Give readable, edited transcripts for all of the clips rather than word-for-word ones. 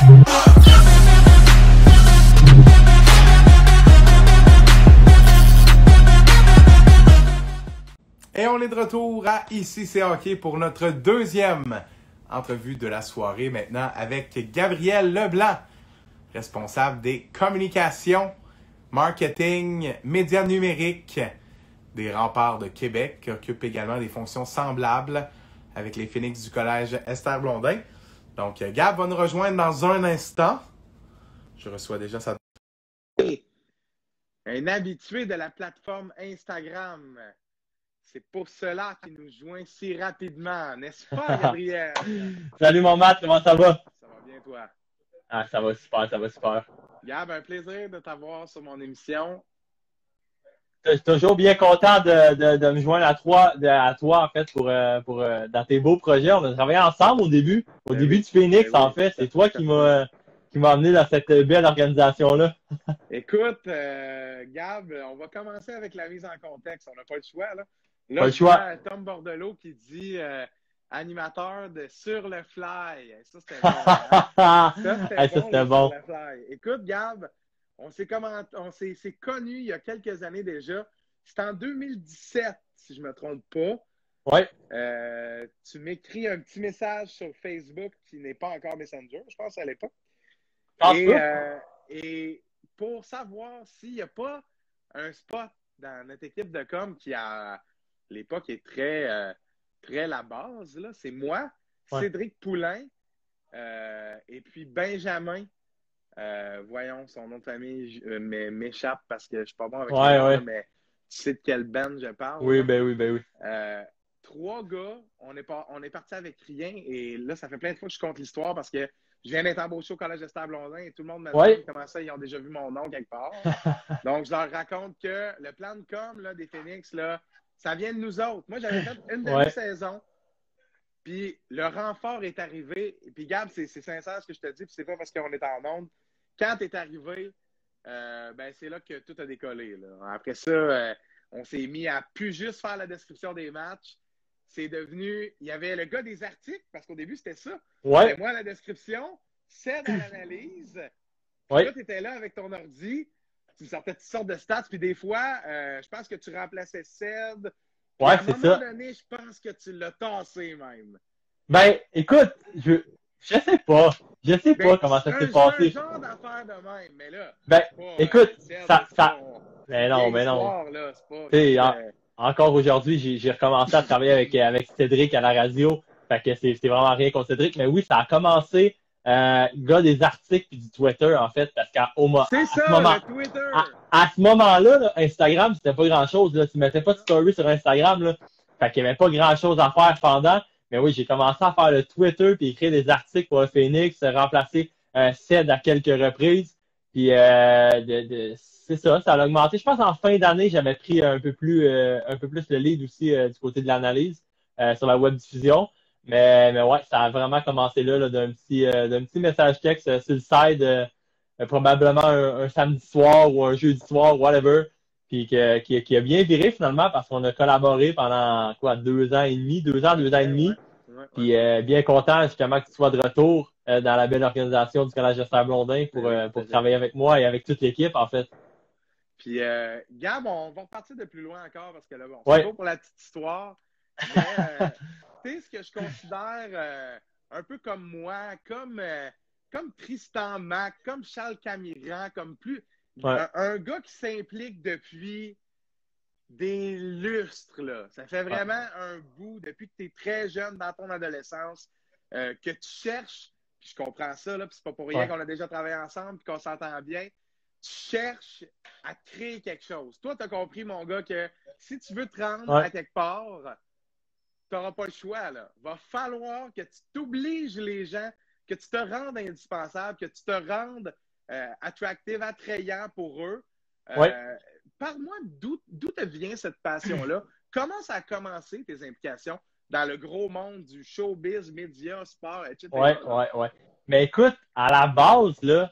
Et on est de retour à Ici c'est hockey pour notre deuxième entrevue de la soirée maintenant avec Gabriel Leblanc, responsable des communications, marketing, médias numériques des Remparts de Québec, qui occupe également des fonctions semblables avec les Phoenix du collège Esther Blondin. Donc Gab va nous rejoindre dans un instant. Je reçois déjà sa... Un habitué de la plateforme Instagram. C'est pour cela qu'il nous joint si rapidement, n'est-ce pas, Gabriel? Salut mon Matt, comment ça va? Ça va bien, toi? Ah, ça va super, ça va super. Gab, un plaisir de t'avoir sur mon émission. Je suis toujours bien content de me joindre à toi en fait, pour dans tes beaux projets. On a travaillé ensemble au début du Phoenix, en fait. C'est toi qui m'a amené dans cette belle organisation-là. Écoute, Gab, on va commencer avec la mise en contexte. On n'a pas le choix, là. Là, pas le choix. Tom Bordelot qui dit animateur de Sur le Fly. Ça, c'était bon. Hein? Ça, c'était bon. Sur le Fly. Écoute, Gab, on s'est connu il y a quelques années déjà. C'était en 2017, si je ne me trompe pas. Oui. Tu m'écris un petit message sur Facebook qui n'est pas encore Messenger, je pense, à l'époque. Et pour savoir s'il n'y a pas un spot dans notre équipe de com qui à l'époque est très la base, là, c'est moi, Cédric Poulain, et puis Benjamin. Voyons, son nom de famille m'échappe parce que je ne suis pas bon avec ça, mais tu sais de quelle band je parle? Oui, là? ben oui. 3 gars, on est parti avec rien, et là, ça fait plein de fois que je compte l'histoire parce que je viens d'être embauché au collège Esther Blondin et tout le monde me demande comment ça, ils ont déjà vu mon nom quelque part. Donc, je leur raconte que le plan de com là, des Phoenix, là, ça vient de nous autres. Moi, j'avais fait une demi-saison, puis le renfort est arrivé. Et puis, Gab, c'est sincère ce que je te dis, puis c'est pas parce qu'on est en onde. Quand tu es arrivé, c'est là que tout a décollé. Là. Après ça, on s'est mis à plus juste faire la description des matchs. C'est devenu... Il y avait le gars des articles, parce qu'au début, c'était ça. C'était moi à la description, Ced à l'analyse. Puis là, tu étais là avec ton ordi. Tu sortais toutes sortes de stats. Puis des fois, je pense que tu remplaçais Ced. Ouais, c'est ça. À un moment donné, je pense que tu l'as tassé même. Ben, écoute, je sais pas. Je sais pas comment ça s'est passé. C'est un genre d'affaire de même, mais là... Ben, pas, écoute, ça... Mais non. Là, c'est pas... Encore aujourd'hui, j'ai recommencé à travailler avec Cédric à la radio. Fait que c'est vraiment rien contre Cédric. Mais oui, ça a commencé, gars des articles et du Twitter, en fait, parce le Twitter! À ce moment-là, là, Instagram, c'était pas grand-chose. Là. Tu mettais pas de story sur Instagram, là. Fait qu'il y avait pas grand-chose à faire pendant. Mais oui, j'ai commencé à faire le Twitter puis écrire des articles pour le Phoenix, remplacer Ced à quelques reprises. Puis c'est ça a augmenté. Je pense en fin d'année, j'avais pris un peu plus le lead aussi du côté de l'analyse sur la web diffusion. Mais ouais, ça a vraiment commencé là d'un petit message texte sur le side, probablement un samedi soir ou un jeudi soir, whatever. Puis qui a bien viré finalement parce qu'on a collaboré pendant 2 ans et demi. Puis bien content justement que tu sois de retour dans la belle organisation du collège Esther Blondin pour travailler avec moi et avec toute l'équipe en fait. Puis Gab, on va repartir de plus loin encore parce que là, bon, c'est beau pour la petite histoire. Mais tu sais ce que je considère un peu comme moi, comme Tristan Mac, comme Charles Camiran, comme un gars qui s'implique depuis des lustres, là. Ça fait vraiment un bout, depuis que tu es très jeune dans ton adolescence, que tu cherches, puis je comprends ça, là, puis c'est pas pour rien qu'on a déjà travaillé ensemble, puis qu'on s'entend bien, tu cherches à créer quelque chose. Toi, tu as compris, mon gars, que si tu veux te rendre à quelque part, tu n'auras pas le choix, là. Va falloir que tu t'obliges les gens, que tu te rendes indispensable, que tu te rendes attractive, attrayant pour eux. Parle-moi d'où te vient cette passion-là. Comment ça a commencé, tes implications dans le gros monde du showbiz, médias, sport, etc.? Ouais. Mais écoute, à la base, là,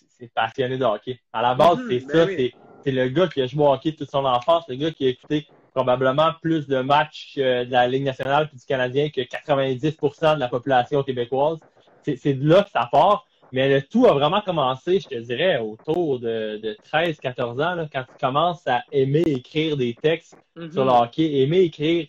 c'est passionné de hockey. À la base, c'est le gars qui a joué au hockey toute son enfance, le gars qui a écouté probablement plus de matchs de la Ligue nationale et du Canadien que 90% de la population québécoise. C'est de là que ça part. Mais le tout a vraiment commencé, je te dirais, autour de 13-14 ans, là, quand tu commences à aimer écrire des textes sur le hockey, aimer écrire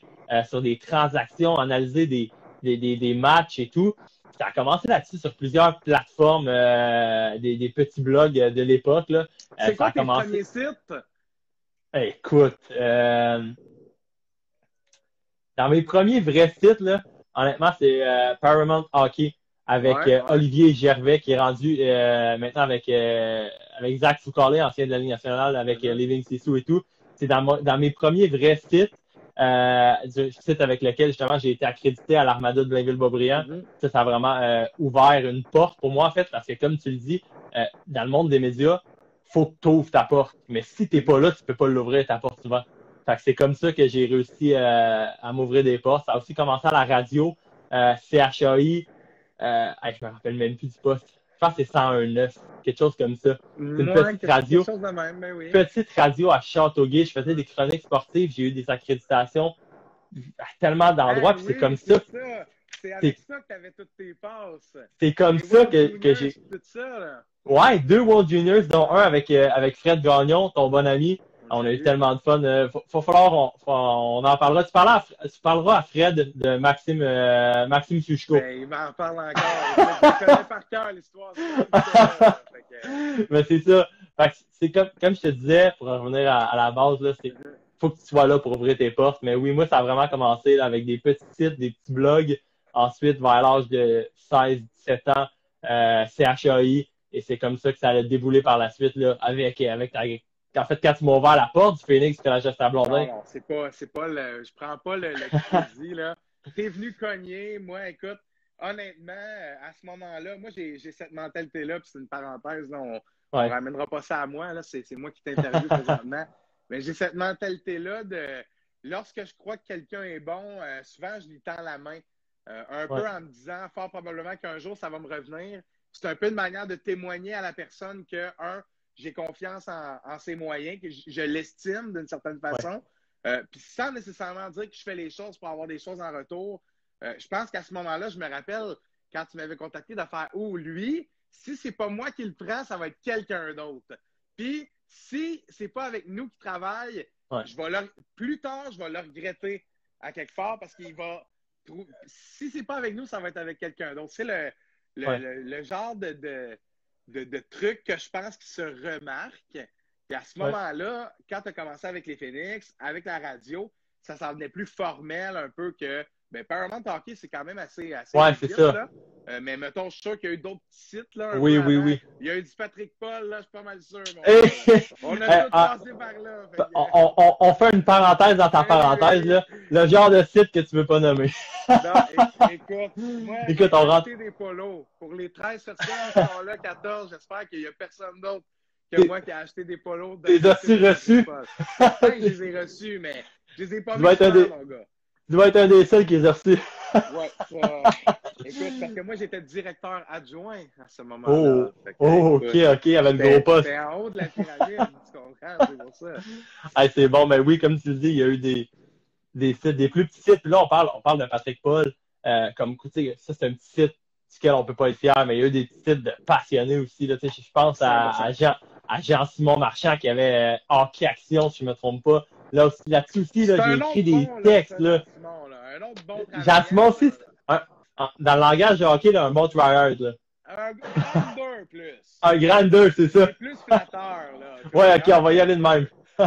sur des transactions, analyser des matchs et tout. Ça a commencé là-dessus sur plusieurs plateformes, des petits blogs de l'époque. C'est quoi tes premiers sites? Écoute, dans mes premiers vrais sites, là, honnêtement, c'est Paramount Hockey avec Olivier Gervais qui est rendu maintenant avec Zach Foucault, ancien de la Ligue nationale, avec Living Sissou et tout. C'est dans mes premiers vrais sites, du site avec lequel justement j'ai été accrédité à l'Armada de Blainville-Boisbriand. Ça a vraiment ouvert une porte pour moi en fait, parce que comme tu le dis, dans le monde des médias, faut que tu ouvres ta porte. Mais si t'es pas là, tu peux pas l'ouvrir ta porte souvent. Fait que c'est comme ça que j'ai réussi à m'ouvrir des portes. Ça a aussi commencé à la radio, CHAI. Je me rappelle même plus du poste. Je pense que c'est 101.9, quelque chose comme ça. C'est une petite radio. Quelque chose de même, mais oui. Petite radio à Châteauguay. Je faisais des chroniques sportives. J'ai eu des accréditations à tellement d'endroits. Puis c'est comme ça. C'est avec ça que tu avais toutes tes passes. C'est comme ça que j'ai. Tout ça, là. Ouais, 2 World Juniors, dont un avec Fred Gagnon, ton bon ami. On a eu tellement de fun. Faut falloir, on en parlera. Tu parleras à Fred de Maxime Suchko. Ben, il m'en parle encore. Je connais par cœur l'histoire. Mais c'est ça. C'est comme je te disais, pour revenir à la base, là, faut que tu sois là pour ouvrir tes portes. Mais oui, moi, ça a vraiment commencé là, avec des petits sites, des petits blogs. Ensuite, vers l'âge de 16-17 ans, CHAI. Et c'est comme ça que ça a déboulé par la suite là, avec en fait, quand tu m'as ouvert la porte du Phoenix, c'était la Gesta Blondin. Non, c'est pas je prends pas le crédit, là. T'es venu cogner. Moi, écoute, honnêtement, à ce moment-là, moi, j'ai cette mentalité-là, puis c'est une parenthèse, là, on ramènera pas ça à moi, là. C'est moi qui t'interviewe présentement. Mais j'ai cette mentalité-là de, lorsque je crois que quelqu'un est bon, souvent, je lui tends la main. Un peu en me disant, fort probablement qu'un jour, ça va me revenir. C'est un peu une manière de témoigner à la personne que, j'ai confiance en ses moyens, que je l'estime d'une certaine façon. Puis sans nécessairement dire que je fais les choses pour avoir des choses en retour. Je pense qu'à ce moment-là, je me rappelle quand tu m'avais contacté de faire « Oh, lui, si c'est pas moi qui le prends, ça va être quelqu'un d'autre. » Puis si c'est pas avec nous qui travaille, plus tard, je vais le regretter à quelque part parce qu'il va... Si c'est pas avec nous, ça va être avec quelqu'un d'autre. C'est le genre de trucs que je pense qui se remarquent. Et à ce moment-là, quand tu as commencé avec les Phoenix, avec la radio, ça s'en venait plus formel un peu que Paramount Hockey, c'est quand même assez c'est ça. Là. Mais mettons, je suis sûr qu'il y a eu d'autres sites. Là, oui. Il y a eu du Patrick Paul, là, je suis pas mal sûr. On a tout passé par là. On fait une parenthèse dans ta parenthèse, là. Le genre de site que tu veux pas nommer. Non, écoute, moi, j'ai acheté des polos. Pour les 13 personnes qui sont là, 14, j'espère qu'il y a personne d'autre que moi qui a acheté des polos. T'es reçus? Je les ai reçus, mais je les ai pas mis mon gars. Tu dois être un des seuls qui les a reçus. Écoute, parce que moi, j'étais directeur adjoint à ce moment-là. OK, avec le gros poste. C'était en haut de la pyramide, tu comprends, c'est pour ça. C'est bon, mais oui, comme tu le dis, il y a eu des sites, des plus petits sites. Puis là, on parle de Patrick Paul. Comme, tu sais, ça, c'est un petit site duquel on peut pas être fier, mais il y a eu des petits sites de passionnés aussi. Là, je pense à Jean-Simon Marchand qui avait Hockey Action, si je me trompe pas. Là-dessus aussi, j'ai écrit des textes. Un autre bon Jean-Simon aussi, dans le langage de hockey, là, un bon tryhard. Un grandeur plus. Un grandeur, c'est ça. C'est plus flatteur. Là, OK, on va y aller de même. Oui.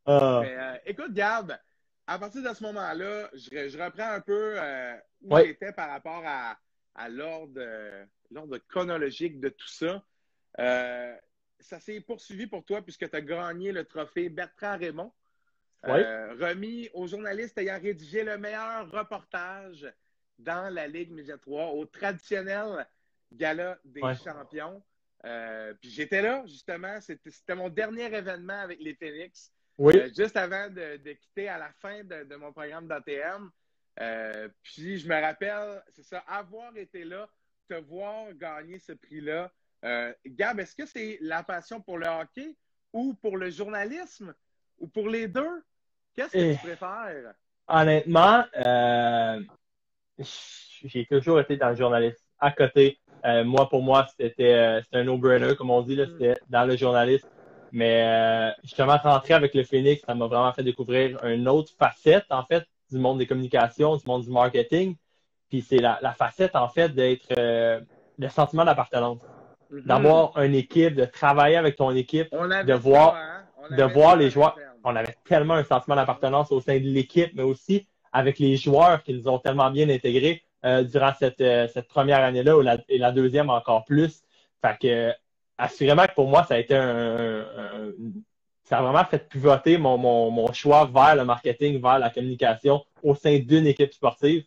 Mais, écoute, Gab, à partir de ce moment-là, je reprends un peu où j'étais par rapport à l'ordre chronologique de tout ça. Ça s'est poursuivi pour toi puisque tu as gagné le trophée Bertrand Raymond, remis aux journalistes ayant rédigé le meilleur reportage dans la Ligue Média 3 au traditionnel Gala des champions. Puis j'étais là, justement. C'était mon dernier événement avec les Phoenix. Juste avant de quitter à la fin de mon programme d'ATM. Puis je me rappelle, c'est ça, avoir été là, te voir gagner ce prix-là. Gab, est-ce que c'est la passion pour le hockey ou pour le journalisme ou pour les deux? Qu'est-ce que tu préfères? Honnêtement, j'ai toujours été dans le journalisme à côté. Moi, pour moi, c'était un no-brainer, comme on dit, là, c'était dans le journalisme. Mais justement, rentrer avec le Phoenix, ça m'a vraiment fait découvrir une autre facette, en fait, du monde des communications, du monde du marketing. Puis c'est la facette, en fait, d'être le sentiment d'appartenance. D'avoir une équipe, de travailler avec ton équipe, de voir les joueurs. On avait tellement un sentiment d'appartenance au sein de l'équipe, mais aussi avec les joueurs qui nous ont tellement bien intégrés durant cette première année-là et la deuxième encore plus. Fait que assurément que pour moi, ça a été ça a vraiment fait pivoter mon choix vers le marketing, vers la communication au sein d'une équipe sportive.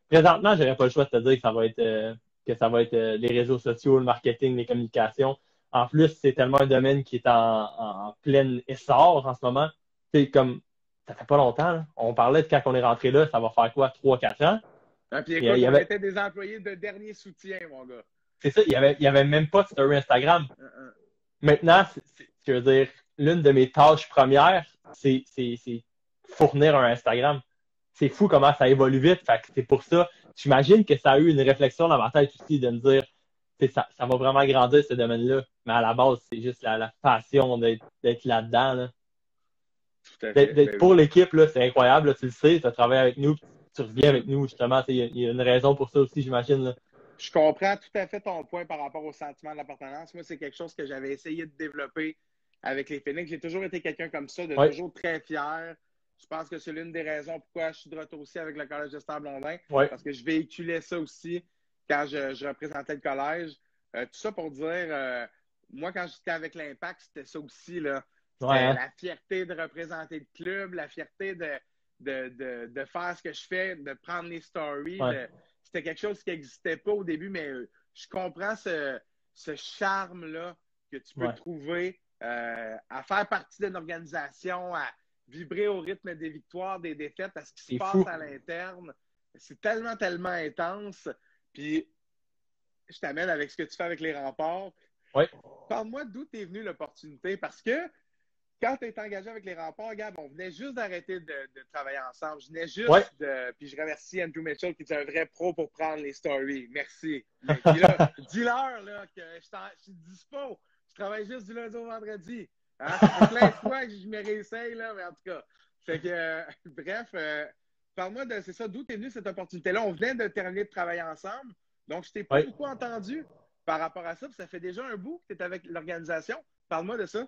Présentement, je n'aurais pas le choix de te dire que ça va être les réseaux sociaux, le marketing, les communications. En plus, c'est tellement un domaine qui est en plein essor en ce moment. C'est comme, ça fait pas longtemps, là. On parlait de quand on est rentré là, ça va faire quoi, 3-4 ans? Ah, puis écoute, on était des employés de dernier soutien, mon gars. C'est ça, il y avait même pas de story Instagram. Maintenant, je veux dire, l'une de mes tâches premières, c'est fournir un Instagram. C'est fou comment ça évolue vite. Fait que c'est pour ça. J'imagine que ça a eu une réflexion dans ma tête aussi de me dire ça va vraiment grandir ce domaine-là. Mais à la base, c'est juste la passion d'être là-dedans. Là. Tout à fait. Pour l'équipe, là, c'est incroyable. Là, tu le sais, tu as travaillé avec nous, tu reviens avec nous, justement. Il y a une raison pour ça aussi, j'imagine. Là. Je comprends tout à fait ton point par rapport au sentiment de l'appartenance. Moi, c'est quelque chose que j'avais essayé de développer avec les Phoenix. J'ai toujours été quelqu'un comme ça, toujours très fier. Je pense que c'est l'une des raisons pourquoi je suis de retour aussi avec le Collège de Stade-Blondin. Parce que je véhiculais ça aussi quand je représentais le collège. Tout ça pour dire, moi, quand j'étais avec l'Impact, c'était ça aussi. Là. C'était la fierté de représenter le club, la fierté de faire ce que je fais, de prendre les stories. C'était quelque chose qui n'existait pas au début, mais je comprends ce charme-là que tu peux trouver à faire partie d'une organisation, à vibrer au rythme des victoires, des défaites, à ce qui se passe à l'interne. C'est tellement, tellement intense. Puis, je t'amène avec ce que tu fais avec les Remparts. Parle-moi d'où t'es venu l'opportunité, parce que quand tu es engagé avec les Remparts, Gab, on venait juste d'arrêter de travailler ensemble. Je venais juste puis je remercie Andrew Mitchell qui est un vrai pro pour prendre les stories. Merci. Dis-leur là, que je suis dispo. Je travaille juste du lundi au vendredi. Hein? Ça fait plein de fois que je me réessaye, là, mais en tout cas. Fait que, bref, parle-moi de, c'est ça, d'où t'es venu cette opportunité-là? On venait de terminer de travailler ensemble, donc je t'ai pas beaucoup entendu par rapport à ça, puis ça fait déjà un bout que tu es avec l'organisation. Parle-moi de ça.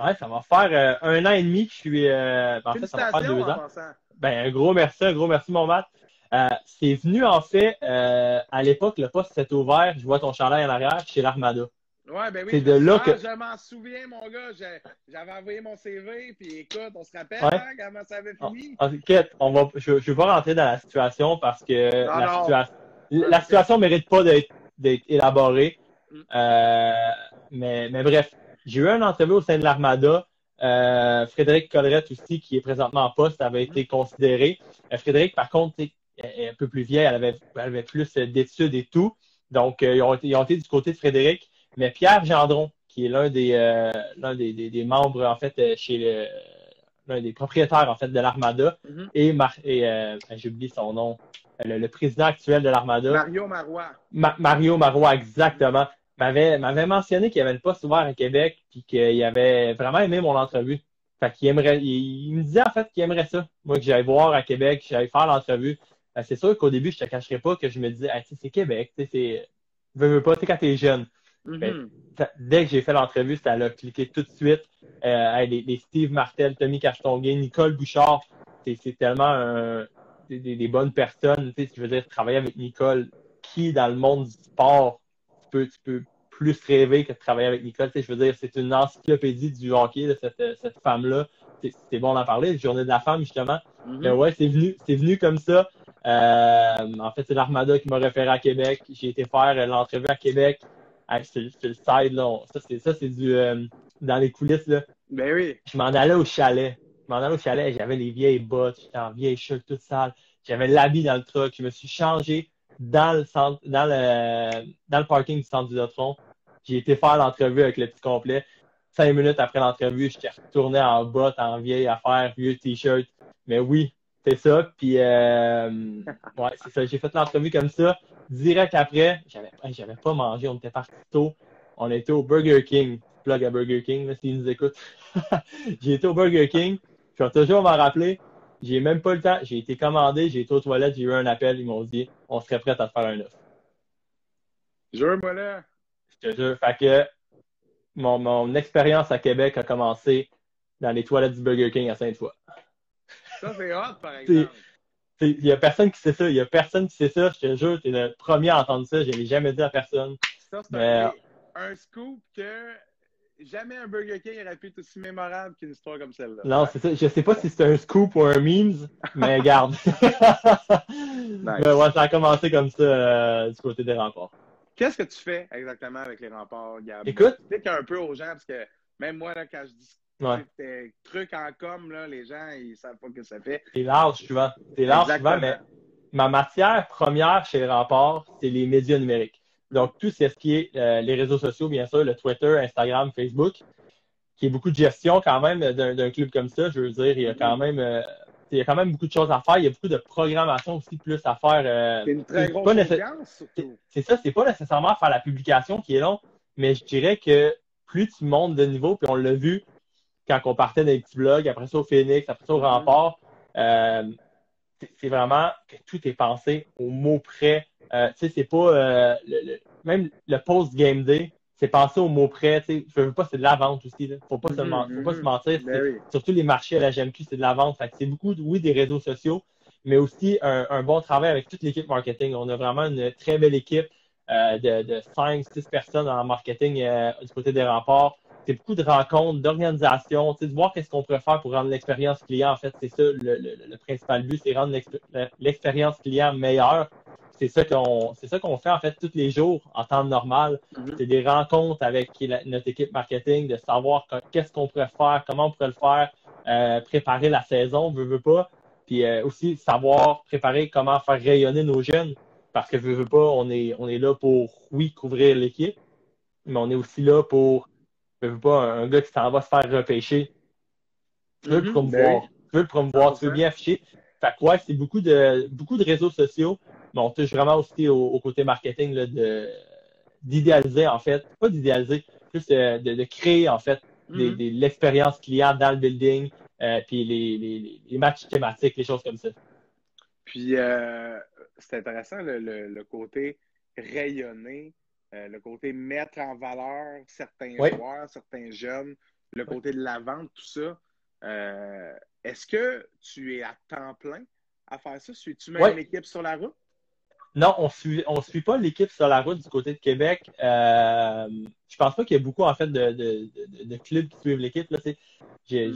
Ouais, ça va faire 1 an et demi que je suis. En fait, ça va faire 2 ans. Ben, un gros merci, mon Matt. C'est venu, en fait, à l'époque, le poste s'est ouvert, je vois ton chandail en arrière, chez l'Armada. Ouais, ben oui. C'est de là que... Je m'en souviens, mon gars. J'avais envoyé mon CV, puis écoute, on se rappelle comment ça avait fini. T'inquiète, je vais pas rentrer dans la situation parce que la situation mérite pas d'être élaborée. Mais bref, j'ai eu une entrevue au sein de l'Armada. Frédéric Collerette aussi, qui est présentement en poste, avait été considéré. Frédéric, par contre, est un peu plus vieille, elle avait plus d'études et tout. Donc, ils ont été du côté de Frédéric. Mais Pierre Gendron, qui est l'un des membres, en fait, chez l'un des propriétaires, en fait, de l'Armada, et j'oublie son nom, le président actuel de l'Armada. Mario Marois. Mario Marois, exactement. M'avait mentionné qu'il y avait une poste ouvert à Québec, puis qu'il avait vraiment aimé mon entrevue. Fait qu'il il me disait, en fait, qu'il aimerait ça. Moi, que j'allais voir à Québec, que j'allais faire l'entrevue. C'est sûr qu'au début, je te cacherais pas que je me disais, c'est Québec, veux pas, quand t'es jeune. Dès que j'ai fait l'entrevue, ça a cliqué tout de suite. Les Steve Martel, Tommy Castonguay, Nicole Bouchard, c'est tellement des bonnes personnes. Je veux dire, travailler avec Nicole, qui dans le monde du sport, tu peux plus rêver que de travailler avec Nicole. Je veux dire, c'est une encyclopédie du hockey, de cette femme-là. C'est bon d'en parler, la journée de la femme, justement. Mais ouais, c'est venu comme ça. En fait, c'est l'Armada qui m'a référé à Québec. J'ai été faire l'entrevue à Québec. C'est le side, là. Ça, c'est du dans les coulisses, là. Ben oui. Je m'en allais au chalet. J'avais les vieilles bottes, j'étais en vieille shirt toute sale. J'avais l'habit dans le truck. Je me suis changé dans le parking du centre du Vidéotron. J'ai été faire l'entrevue avec le petit complet. 5 minutes après l'entrevue, j'étais retourné en bottes, en vieille affaire, vieux t-shirt. Mais oui, C'est ça. Puis, ouais, c'est ça. J'ai fait l'entrevue comme ça. Direct après, j'avais pas mangé. On était parti tôt. On était au Burger King. Plug à Burger King, là, s'ils nous écoutent. J'ai été au Burger King. Je vais toujours m'en rappeler. J'ai même pas le temps. J'ai été commandé. J'ai été aux toilettes. J'ai eu un appel. Ils m'ont dit, on serait prêt à te faire un offre. Jure-moi là. Je te jure. Fait que mon expérience à Québec a commencé dans les toilettes du Burger King à Sainte-Foy. Ça, c'est hot, par exemple. Il n'y a personne qui sait ça. Il y a personne qui sait ça. Je te jure, tu es le premier à entendre ça. Je ne l'ai jamais dit à personne. Ça, c'est un scoop que jamais un Burger King aurait pu être aussi mémorable qu'une histoire comme celle-là. Non, c'est ça. Je sais pas si c'est un scoop ou un memes, mais garde. Nice. Mais ouais, ça a commencé comme ça du côté des remparts. Qu'est-ce que tu fais exactement avec les remparts, Gab? Écoute. Explique un peu aux gens, parce que même moi, là, quand je dis des trucs en com, là, les gens, ils savent pas ce que ça fait. C'est large souvent. C'est large souvent, mais ma matière première chez les remparts, c'est les médias numériques. Donc, tout ce qui est les réseaux sociaux, bien sûr, le Twitter, Instagram, Facebook, qui est beaucoup de gestion quand même d'un club comme ça. Je veux dire, il y a quand même beaucoup de choses à faire. Il y a beaucoup de programmation aussi plus à faire. C'est une très grosse audience, surtout. C'est ça, c'est pas nécessairement faire la publication qui est long, mais je dirais que plus tu montes de niveau, puis on l'a vu quand on partait des petits blogs, après ça au Phoenix, après ça au Rempart, c'est vraiment que tout est pensé au mot près. Tu sais, c'est pas même le post-game day, c'est pensé au mot près. Tu sais, je veux pas, c'est de la vente aussi. Là. Faut pas se mentir. Surtout les marchés à la GMQ, c'est de la vente. Fait que c'est beaucoup, oui, des réseaux sociaux, mais aussi un bon travail avec toute l'équipe marketing. On a vraiment une très belle équipe de 5-6 personnes en marketing du côté des remparts. C'est beaucoup de rencontres, d'organisation, tu sais, de voir qu'est-ce qu'on pourrait faire pour rendre l'expérience client. En fait, c'est ça le principal but, c'est rendre l'expérience client meilleure. C'est ça qu'on fait en fait tous les jours en temps normal. C'est des rencontres avec notre équipe marketing, de savoir qu'est-ce qu'on pourrait faire, comment on pourrait le faire, préparer la saison, veut pas. Puis aussi savoir préparer comment faire rayonner nos jeunes. Parce que veut pas, on est là pour, oui, couvrir l'équipe, mais on est aussi là pour veux pas un gars qui s'en va se faire repêcher. Tu veux le promouvoir. Tu veux le promouvoir. Tu veux bien afficher. Fait que ouais, c'est beaucoup de réseaux sociaux, mais on touche vraiment aussi au côté marketing là, d'idéaliser, en fait. Pas d'idéaliser, plus de créer, en fait, l'expérience client dans le building, puis les matchs thématiques, les choses comme ça. Puis, c'est intéressant, le côté rayonner. Le côté mettre en valeur certains joueurs, certains jeunes, le côté de la vente, tout ça. Est-ce que tu es à temps plein à faire ça? Suis-tu même l'équipe sur la route? Non, on suit pas l'équipe sur la route du côté de Québec. Je pense pas qu'il y ait beaucoup en fait de clubs qui suivent l'équipe. J'ai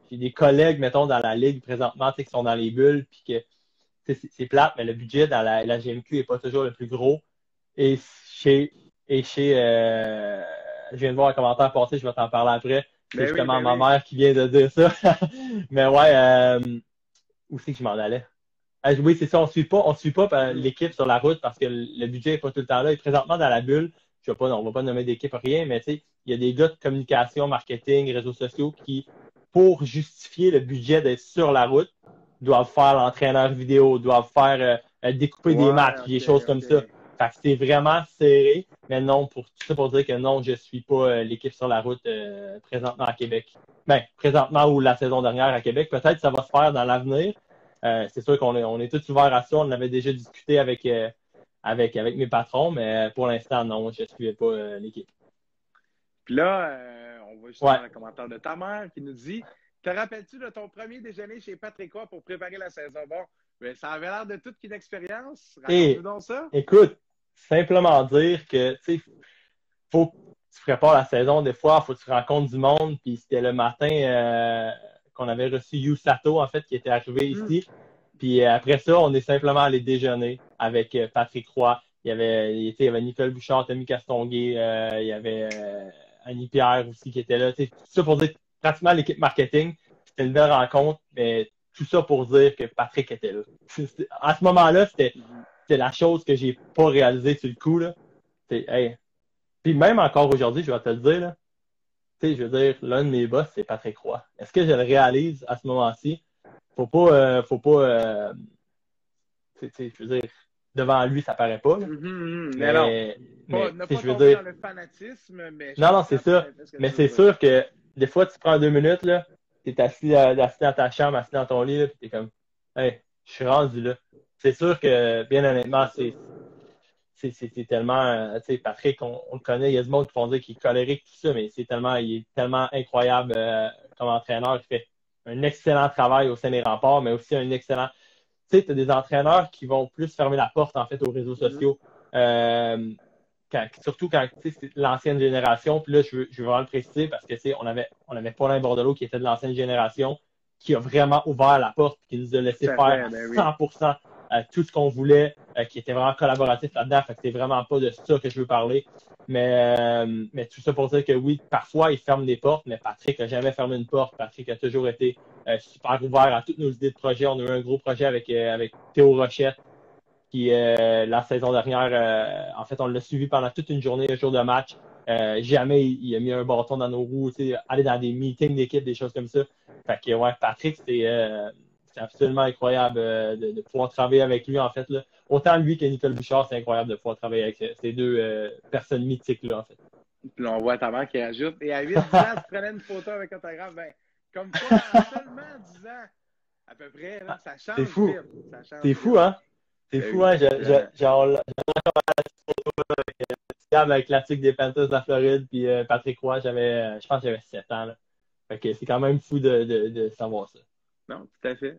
des collègues, mettons, dans la ligue présentement, qui sont dans les bulles, puis que c'est plate, mais le budget dans la GMQ est pas toujours le plus gros. Et je viens de voir un commentaire passer, je vais t'en parler après. C'est justement ma mère qui vient de dire ça. Mais ouais, où c'est que je m'en allais? Oui, c'est ça, on suit pas l'équipe sur la route parce que le budget n'est pas tout le temps là. Et présentement, dans la bulle, on va pas nommer d'équipe rien, mais tu sais, il y a des gars de communication, marketing, réseaux sociaux qui, pour justifier le budget d'être sur la route, doivent faire l'entraîneur vidéo, doivent faire découper des matchs, des choses comme ça. Fait que c'est vraiment serré, mais non, tout ça pour dire que non, je suis pas l'équipe sur la route présentement à Québec. Ben, présentement ou la saison dernière à Québec. Peut-être que ça va se faire dans l'avenir. C'est sûr qu'on est tous ouverts à ça. On avait déjà discuté avec mes patrons, mais pour l'instant, non, je ne suivais pas l'équipe. Puis là, on va juste dans le commentaire de ta mère qui nous dit « Te rappelles-tu de ton premier déjeuner chez Patrick Roy pour préparer la saison? » Bon, mais ça avait l'air de toute une expérience. Raconte-nous donc ça. Écoute, simplement dire que, tu sais, faut que tu prépares la saison des fois, faut que tu rencontres du monde, puis c'était le matin qu'on avait reçu Yu Sato, en fait, qui était arrivé ici. Puis après ça, on est simplement allé déjeuner avec Patrick Roy. Il y avait Nicole Bouchard, Tommy Castonguay, il y avait Annie Pierre aussi qui était là. Tout ça pour dire pratiquement l'équipe marketing. C'était une belle rencontre, mais tout ça pour dire que Patrick était là. À ce moment-là, c'était la chose que j'ai pas réalisée sur le coup. Là. Puis même encore aujourd'hui, je vais te le dire, là, je veux dire, l'un de mes boss, c'est Patrick Roy. Est-ce que je le réalise à ce moment-ci? faut pas je veux dire, devant lui, ça paraît pas. Là. Mais non. Ne pas tomber dans le fanatisme, mais je non, c'est ça. Mais c'est sûr que des fois, tu prends 2 minutes, là, t'es assis dans ta chambre, assis dans ton lit, là, puis t'es comme, hey, je suis rendu là. C'est sûr que, bien honnêtement, c'est tellement, tu sais, Patrick, on le connaît, il y a du monde qui vont dire qu'il est colérique, tout ça, mais il est tellement incroyable comme entraîneur. Il fait un excellent travail au sein des remparts, mais aussi un excellent. Tu sais, tu as des entraîneurs qui vont plus fermer la porte, en fait, aux réseaux sociaux. Surtout quand c'est l'ancienne génération. Puis là, je veux vraiment le préciser parce que on avait Paulin Bordelot qui était de l'ancienne génération, qui a vraiment ouvert la porte, qui nous a laissé faire à 100% tout ce qu'on voulait, qui était vraiment collaboratif là-dedans. Fait que c'est vraiment pas de ça que je veux parler. Mais tout ça pour dire que oui, parfois, il ferme des portes, mais Patrick n'a jamais fermé une porte. Patrick a toujours été super ouvert à toutes nos idées de projet. On a eu un gros projet avec Théo Rochette, qui, la saison dernière, en fait, on l'a suivi pendant toute une journée, un jour de match. Jamais il a mis un bâton dans nos roues, aller dans des meetings d'équipe, des choses comme ça. Fait que, ouais, Patrick, c'est absolument incroyable de pouvoir travailler avec lui, en fait. Là. Autant lui que Nicole Bouchard, c'est incroyable de pouvoir travailler avec ces deux personnes mythiques-là, en fait. Puis là, on voit ta mère qui ajoute. Et à 8-10 ans, tu prenais une photo avec autographe. Ben, comme quoi, en seulement 10 ans, à peu près, là, ça change. C'est fou. C'est fou, hein? C'est fou, hein? J'ai encore la photo avec classique des Panthers de la Floride, puis Patrick Roy, je pense que j'avais 7 ans. Là. Fait que c'est quand même fou de savoir ça. Non, tout à fait.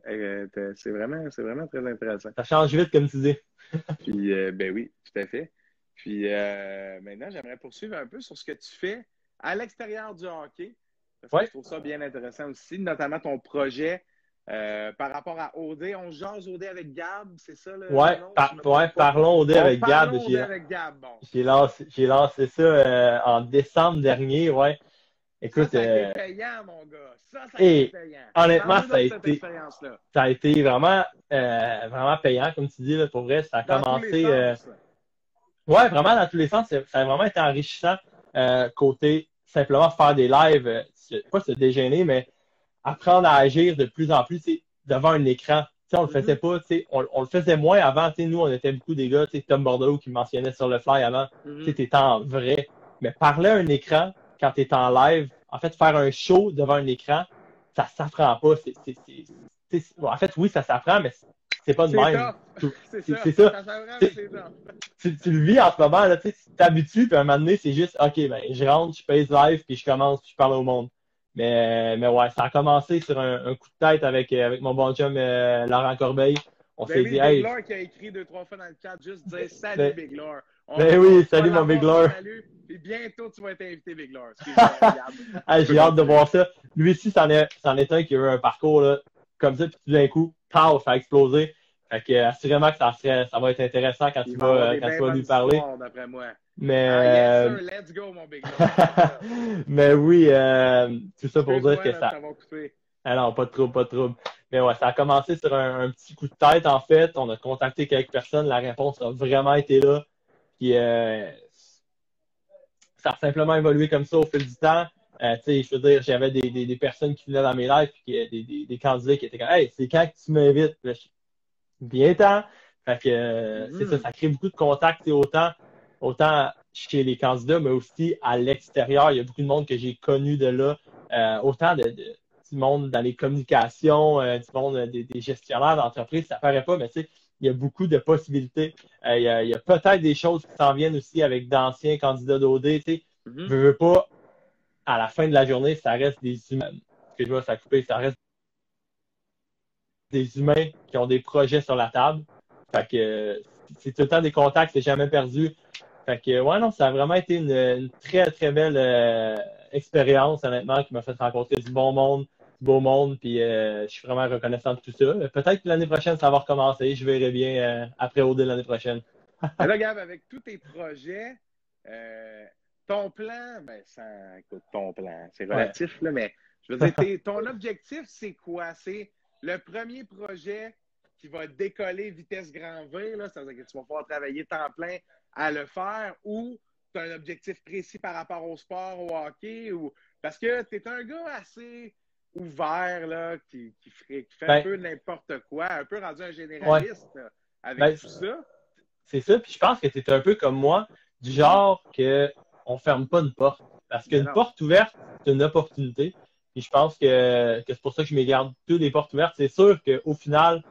C'est vraiment très intéressant. Ça change vite, comme tu dis. Puis, ben oui, tout à fait. Puis, maintenant, j'aimerais poursuivre un peu sur ce que tu fais à l'extérieur du hockey. Parce que je trouve ça bien intéressant aussi, notamment ton projet par rapport à OD. On jase OD avec Gab, c'est ça? Parlons OD avec Gab. Parlons OD avec Gab, bon. J'ai lancé ça en décembre dernier, ouais. Écoute, ça a été payant, mon gars. Ça a été payant. Honnêtement, ça a été vraiment, vraiment payant, comme tu dis, là, pour vrai. Ça a commencé. Ouais, vraiment dans tous les sens. Ça a vraiment été enrichissant. Côté simplement faire des lives, pas se déjeuner, mais apprendre à agir de plus en plus devant un écran. T'sais, on le faisait pas, on le faisait moins avant. Nous, on était beaucoup des gars, Tom Bordelot qui mentionnait sur le fly avant. Tu étais en vrai. Mais parler à un écran quand tu es en live, en fait, faire un show devant un écran, ça s'apprend pas. En fait, oui, ça s'apprend, mais c'est pas de même. C'est ça. Tu le vis en ce moment, tu t'habitues, puis à un moment donné, c'est juste, OK, ben, je rentre, je pèse live, puis je commence, puis je parle au monde. Mais ouais, ça a commencé sur un coup de tête avec mon bon chum Laurent Corbeil. On s'est dit, hey. Big Lord qui a écrit 2-3 fois dans le chat, juste dire salut Big Lord. Oui, salut mon Big Lord. Salut. Et bientôt, tu vas être invité, Big Lord. J'ai hâte de voir ça. Lui aussi, c'en est un qui a eu un parcours là, comme ça, puis tout d'un coup, paf, ça a explosé. Fait que assurément que ça va être intéressant quand tu vas lui parler. D'après moi. Mais yes, sir, let's go, mon Big Lord. Mais oui, tout ça pour dire que ça. Ah non, pas de trouble. Mais ouais, ça a commencé sur un petit coup de tête, en fait. On a contacté quelques personnes. La réponse a vraiment été là. Puis, ça a simplement évolué comme ça au fil du temps. Je veux dire, j'avais des personnes qui venaient dans mes lives, puis des candidats qui étaient comme, hey, c'est quand que tu m'invites? Bien temps. Fait que, c'est ça crée beaucoup de contacts, autant chez les candidats, mais aussi à l'extérieur. Il y a beaucoup de monde que j'ai connu de là. Autant du monde dans les communications, du monde des gestionnaires d'entreprise, ça paraît pas, mais tu sais, il y a beaucoup de possibilités. Il y a peut-être des choses qui s'en viennent aussi avec d'anciens candidats d'OD. Je veux pas, à la fin de la journée, ça reste des humains. Excuse-moi, ça a coupé, ça reste des humains qui ont des projets sur la table. Fait que c'est tout le temps des contacts, c'est jamais perdu. Fait que ouais, non, ça a vraiment été une très, très belle expérience, honnêtement, qui m'a fait rencontrer du bon monde, du beau monde, puis je suis vraiment reconnaissant de tout ça. Peut-être que l'année prochaine, ça va recommencer. Je verrai bien après OD l'année prochaine. Mais là, Gab, avec tous tes projets, ton plan, écoute, ton plan, c'est relatif, là, mais je veux dire, ton objectif, c'est quoi? C'est le premier projet qui va décoller vitesse grand V, là, c'est-à-dire que tu vas pouvoir travailler temps plein à le faire, ou tu as un objectif précis par rapport au sport, au hockey, ou parce que tu es un gars assez ouvert, là, qui fait un peu n'importe quoi, un peu rendu un généraliste là, avec tout ça. C'est ça, puis je pense que tu es un peu comme moi, du genre que on ferme pas une porte. Parce qu'une porte ouverte, c'est une opportunité. Puis je pense que c'est pour ça que je me garde toutes les portes ouvertes. C'est sûr qu'au final,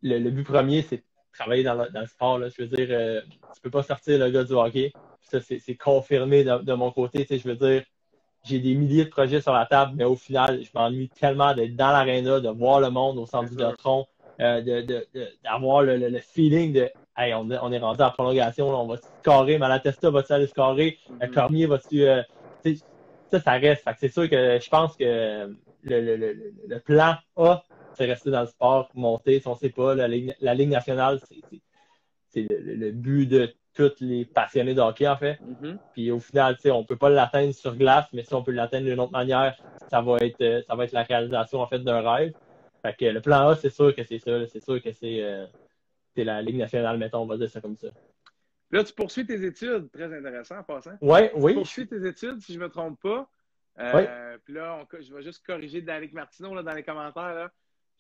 le but premier, c'est de travailler dans le sport. Là. Je veux dire, tu peux pas sortir le gars du hockey. Ça, c'est confirmé de mon côté. Tu sais, je veux dire, j'ai des milliers de projets sur la table, mais au final, je m'ennuie tellement d'être dans l'aréna, de voir le monde au centre Vidéotron, d'avoir le feeling de hey, on est rendu en prolongation, là, on va scorer, Malatesta va-tu aller scorer, Cormier va-tu. Ça reste. Fait que c'est sûr que je pense que le plan A, c'est rester dans le sport, monter. Si on ne sait pas, la Ligue nationale, c'est le but de tous les passionnés de hockey, en fait. Puis au final, on ne peut pas l'atteindre sur glace, mais si on peut l'atteindre d'une autre manière, ça va être la réalisation en fait d'un rêve. Fait que le plan A, c'est sûr que c'est ça. C'est sûr que c'est la Ligue nationale, mettons, on va dire ça comme ça. Là, tu poursuis tes études, très intéressant en passant. Oui. Tu poursuis tes études, si je ne me trompe pas. Puis là, je vais juste corriger Danick Martineau là, dans les commentaires. Là.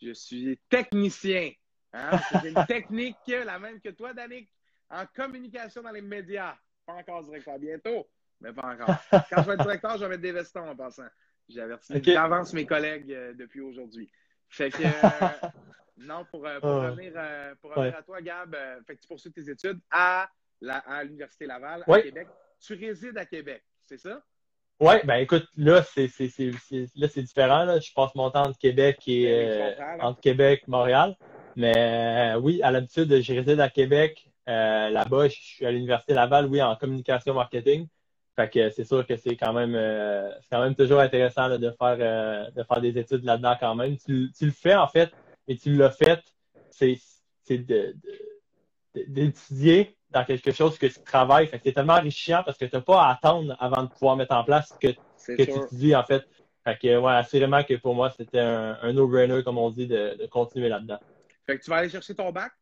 Je suis technicien. Hein? C'est une technique la même que toi, Danick, en communication dans les médias. Pas encore directeur, bientôt, mais pas encore. Quand je vais être directeur, je vais mettre des vestons en passant. J'ai averti d'avance mes collègues depuis aujourd'hui. Fait que, non, pour revenir à toi, Gab, fait que tu poursuis tes études à l'Université Laval, à Québec. Tu résides à Québec, c'est ça? Oui, ben écoute, là, c'est différent. Là. Je passe mon temps entre Québec et entre Québec et Montréal. Mais oui, à l'habitude, je réside à Québec. Là-bas, je suis à l'Université Laval, oui, en communication marketing. Fait que c'est sûr que c'est quand même toujours intéressant là, de faire des études là-dedans quand même. Tu le fais, en fait, et tu l'as fait, c'est d'étudier dans quelque chose que tu travailles. Fait que c'est tellement enrichissant parce que tu n'as pas à attendre avant de pouvoir mettre en place ce que tu étudies, en fait. Fait que, ouais, assurément que pour moi, c'était un no-brainer, comme on dit, de continuer là-dedans. Fait que tu vas aller chercher ton bac?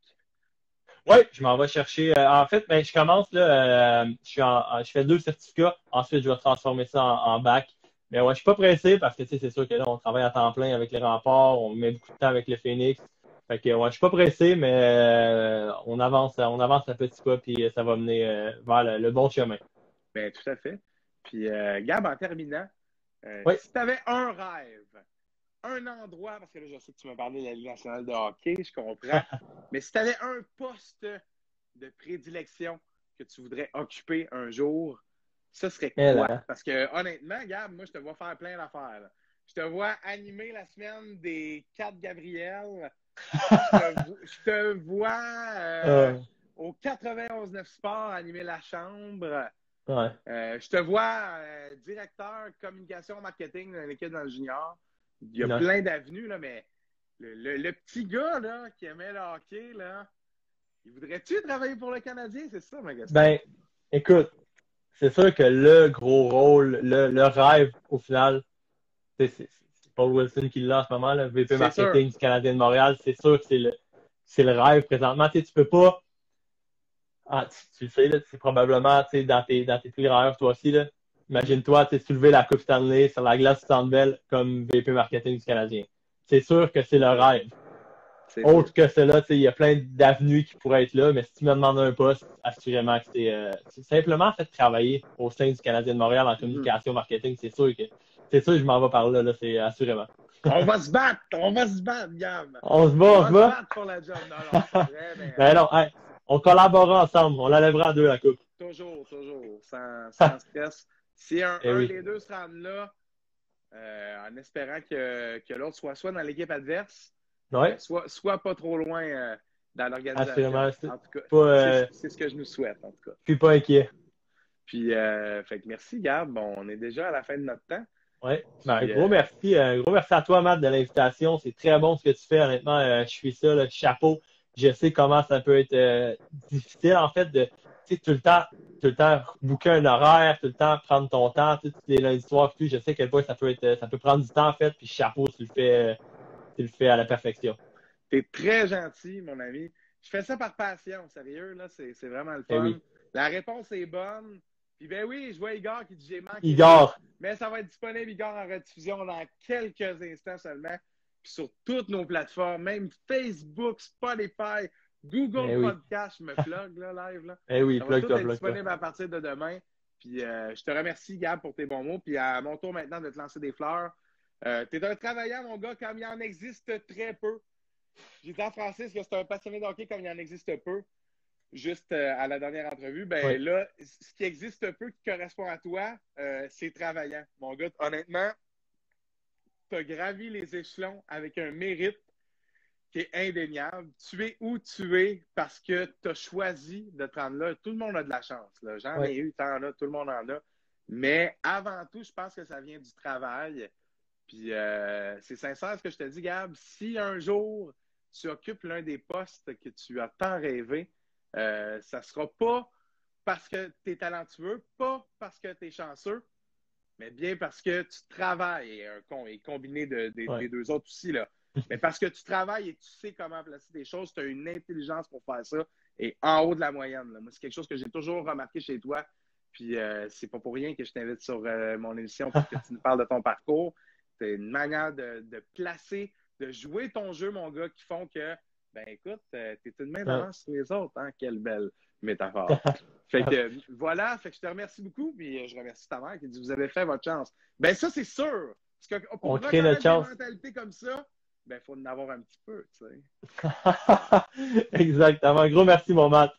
Oui, je m'en vais chercher. En fait, ben, je commence, là, je fais 2 certificats. Ensuite, je vais transformer ça en bac. Mais ouais, je suis pas pressé parce que, tu sais, c'est sûr que là, on travaille à temps plein avec les remparts, on met beaucoup de temps avec le Phoenix. Fait que, ouais, je suis pas pressé, mais on avance à petits pas, puis ça va mener vers le bon chemin. Bien, tout à fait. Puis, Gab, en terminant, si tu avais un rêve, un endroit, parce que là, je sais que tu m'as parlé de la Ligue nationale de hockey, je comprends, mais si tu avais un poste de prédilection que tu voudrais occuper un jour, ça serait quoi? Parce que, honnêtement, Gab, moi, je te vois faire plein d'affaires. Je te vois animer la semaine des 4 Gabriel. Je te vois au 91-9 Sport animer la chambre. Je te vois directeur communication marketing dans l'équipe dans le junior. Il y a plein d'avenues, là, mais le petit gars là, qui aimait le hockey, là, il voudrait-tu travailler pour le Canadien? C'est ça ma question. Ben, écoute, c'est sûr que le gros rôle, le rêve, au final, c'est Paul Wilson qui l'a en ce moment, le VP marketing du Canadien de Montréal. C'est sûr que c'est le rêve présentement. Tu peux pas. Tu le sais, c'est probablement dans tes plus grands rêves, toi aussi. Là. Imagine-toi soulever la Coupe Stanley sur la glace du Centre Bell comme VP marketing du Canadien. C'est sûr que c'est le rêve. Autre que cela, il y a plein d'avenues qui pourraient être là, mais si tu me demandes un poste, assurément que c'est simplement fait travailler au sein du Canadien de Montréal en communication marketing. C'est sûr que je m'en vais par là, c'est assurément. On va se battre, Gab. On se bat, pour la job. Non, c'est vrai, mais... Ben non, hey, on collaborera ensemble, on la lèvera à deux la coupe. Toujours, sans stress. Si un des deux se rend là, en espérant que l'autre soit dans l'équipe adverse, soit pas trop loin dans l'organisation. En tout cas, c'est ce que je nous souhaite, en tout cas. Je suis pas inquiet. Puis, fait que merci, Gab. Bon, on est déjà à la fin de notre temps. Oui, ben, gros merci à toi, Matt, de l'invitation. C'est très bon ce que tu fais. Honnêtement, je suis ça, le chapeau. Je sais comment ça peut être difficile, en fait, de tout le temps booker un horaire, tout le temps prendre ton temps, tous les lundis soirs, tout. Je sais à quel point ça peut prendre du temps, en fait, puis chapeau, tu le fais à la perfection. T'es très gentil, mon ami. Je fais ça par passion, sérieux, là, c'est vraiment le fun. La réponse est bonne. Puis ben oui, je vois Igor qui dit j'ai manqué. Igor. Mais ça va être disponible, Igor, en rediffusion dans quelques instants seulement. Puis sur toutes nos plateformes, même Facebook, Spotify, Google Podcast, je me plug là, live. Là. Oui, ça va tout être disponible à partir de demain. Puis je te remercie, Gab, pour tes bons mots. Puis à mon tour maintenant de te lancer des fleurs. T'es un travaillant, mon gars, comme il en existe très peu. J'ai dit à Francis que c'est un passionné de hockey comme il en existe peu. Juste à la dernière entrevue, ben là, ce qui existe peu qui correspond à toi, c'est travaillant. Mon gars, honnêtement, tu as gravi les échelons avec un mérite qui est indéniable. Tu es où tu es parce que tu as choisi de te rendre là. Tout le monde a de la chance. Là. J'en ai eu, tant là, tout le monde en a. Mais avant tout, je pense que ça vient du travail. Puis c'est sincère ce que je te dis, Gab. Si un jour tu occupes l'un des postes que tu as tant rêvé, ça ne sera pas parce que tu es talentueux, pas parce que tu es chanceux, mais bien parce que tu travailles, et combiné des deux autres aussi, là. Mais parce que tu travailles et tu sais comment placer tes choses, tu as une intelligence pour faire ça et en haut de la moyenne. Là. Moi, c'est quelque chose que j'ai toujours remarqué chez toi. Puis c'est pas pour rien que je t'invite sur mon émission pour que tu nous parles de ton parcours. C'est une manière de placer, de jouer ton jeu, mon gars, qui font que, ben écoute, t'es une main d'avance sur les autres. Hein? Quelle belle métaphore. Fait que voilà, fait que je te remercie beaucoup, puis je remercie ta mère qui dit vous avez fait votre chance. Ben ça, c'est sûr. Parce que pour reconnaître des mentalités comme ça, ben il faut en avoir un petit peu, tu sais. Exactement. Un gros merci, mon Matt.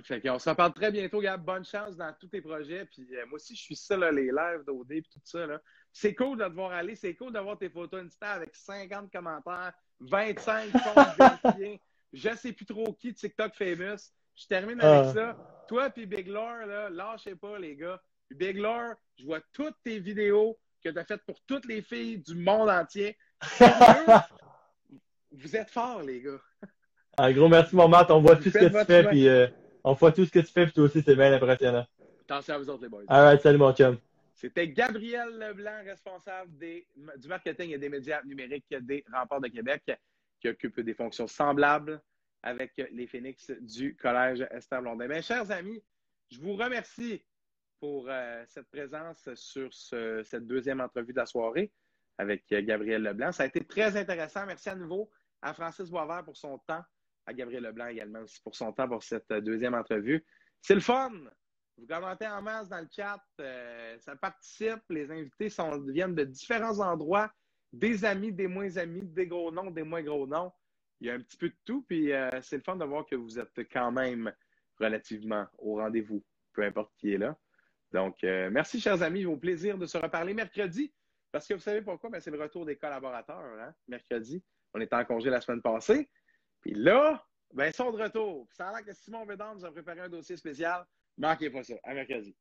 Fait qu'on se reparle très bientôt, Gab. Bonne chance dans tous tes projets. Puis moi aussi, je suis ça, là, les lives d'OD et tout ça. Là. C'est cool de te voir aller. C'est cool d'avoir tes photos Insta avec 50 commentaires, 25 comptes vérifiés. Je sais plus trop qui, TikTok famous. Je termine avec ça. Toi puis Big Lore, là, lâchez pas, les gars. Puis Big Lore, je vois toutes tes vidéos que tu as faites pour toutes les filles du monde entier. Vous êtes forts, les gars. Un gros merci, mon Matt. On voit tout ce que tu fais, puis on voit tout ce que tu fais, puis toi aussi, c'est bien impressionnant. Attention à vous autres, les boys. All right, salut, mon chum. C'était Gabriel Leblanc, responsable du marketing et des médias numériques des Remparts de Québec, qui occupe des fonctions semblables avec les Phoenix du Collège Esther Blondin. Mes chers amis, je vous remercie pour cette présence sur cette deuxième entrevue de la soirée avec Gabriel Leblanc. Ça a été très intéressant. Merci à nouveau à Francis Boisvert pour son temps, à Gabriel Leblanc également aussi pour son temps pour cette deuxième entrevue. C'est le fun! Vous commentez en masse dans le chat, ça participe, les invités viennent de différents endroits, des amis, des moins amis, des gros noms, des moins gros noms. Il y a un petit peu de tout, puis c'est le fun de voir que vous êtes quand même relativement au rendez-vous, peu importe qui est là. Donc, merci, chers amis, au plaisir de se reparler mercredi, parce que vous savez pourquoi? Ben, c'est le retour des collaborateurs, hein? Mercredi. On était en congé la semaine passée, puis là, ben, ils sont de retour. Puis ça a l'air que Simon Bédard nous a préparé un dossier spécial. Manquez pas ça, à mercredi.